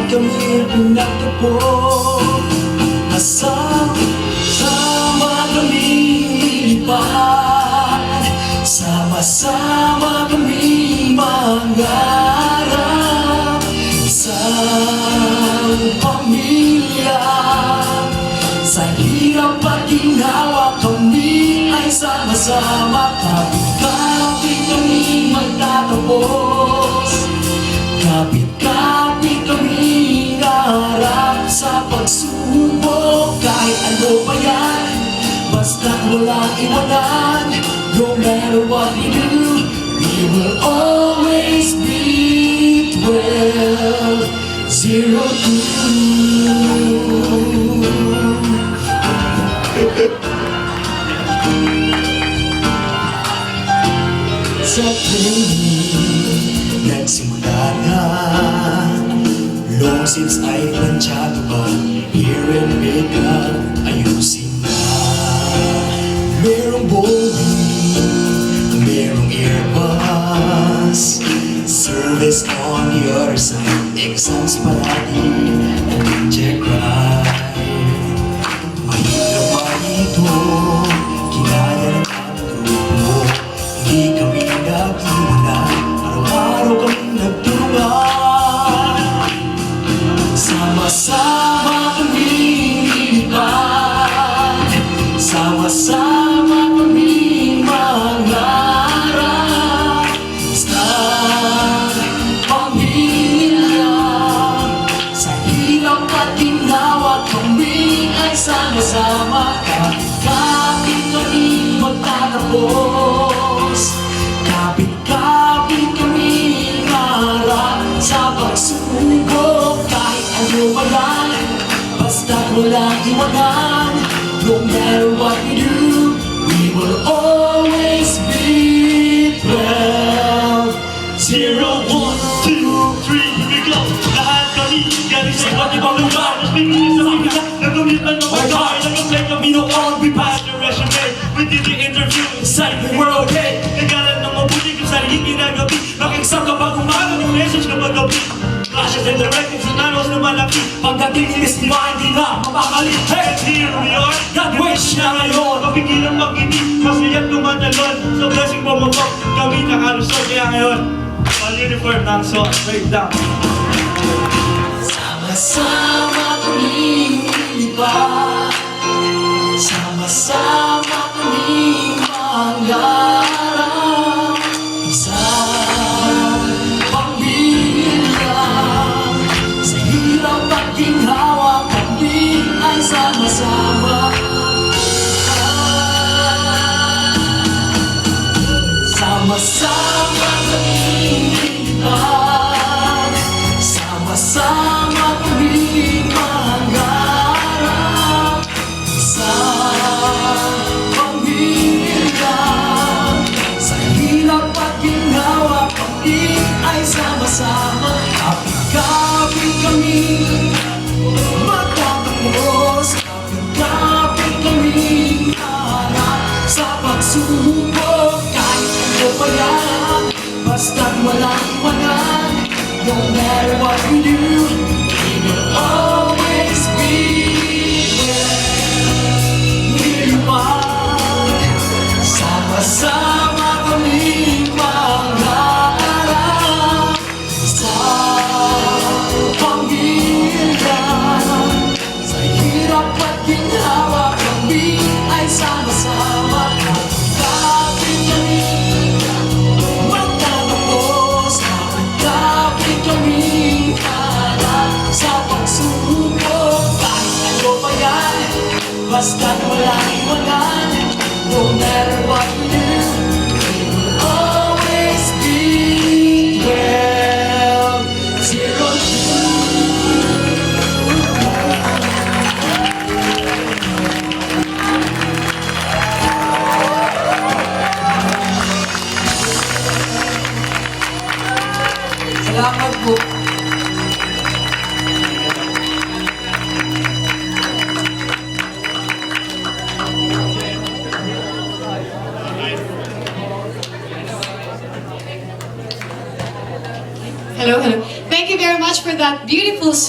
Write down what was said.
kami pinagtagpo. Sama kami lilipad, sama-sama kami mangarap. Isang pamilya, sa hirap at ginawa kami ay sama-sama. Kapit-kapit kami magtatapos, kapit-kapit kami harap sa pagsubok. Kahit ano pa yan, basta't walang iwanan. No matter what we do, we will always be 12-02. Sa training, nagsimula na. Long since ay planchado ba, here and make up, ayusin na. Merong Boeing, merong Airbus, service on the other side, exams palagi, and check right. Mahirap ba ito, kinaya ng aming grupo. Hindi kami nag-iwanan, araw-araw kami nagtulungan. Sama-sama kami lilipad, sama-sama kami mangarap. Isang pamilya, sa hirap at ginawa kami ay sama-sama. Kapit-kapit kami magtatapos, kapit-kapit kami harap sa pagsubok. Kahit ano pa yan, basta't walang iwanan. No matter what we do, we will always be 12-0. 1, 2, 3, here we go. Lahat kami galing sa iba't ibang lugar. Mas pinilis sa pagkita, nagamitan ng magkar. Nag-apply kami noon, we passed the resume. We did the interview, excited, we're okay. Nagalan ng mabuti kung saan hindi ginagabi. Mag-exam kapag umaga, mag-message kapag gabi. Flashes and directives, nanos na malaki. Pagdating ni Miss Diva, hindi na mapakali. Hey, here we are, graduation na ngayon. Mapigilang mag-ibig, masayang tumatalon. So blessing po mo po, kami nakalusot. Kaya ngayon, all-uniform ng song, break down. Sama-sama kami lilipad, sama-sama kami mangarap. Isang pamilya, sa hirap at ginhawa kami ay sama-sama. Sama-sama kami lilipad, sama-sama kami mangarap. Isang pamilya, sa hirap at ginawa kami ay sama-sama. Kapit-kapit kami magtatapos, kapit-kapit kami harap sa pagsubok. Kahit ano pa yan, basta't walang iwanan. No matter what we do, we will always be lilipad, sama-sama kami mangarap. Sa pamilya, sa hirap at ginawa kami ay sama-sama. Kapit kami magtatapos, kapit kami harap sa pagsubok. Kahit ano pa yan, basta't walang iwanan. No matter what we do, we will always be 12-02. Salamat po. Hello, hello. Thank you very much for that beautiful song.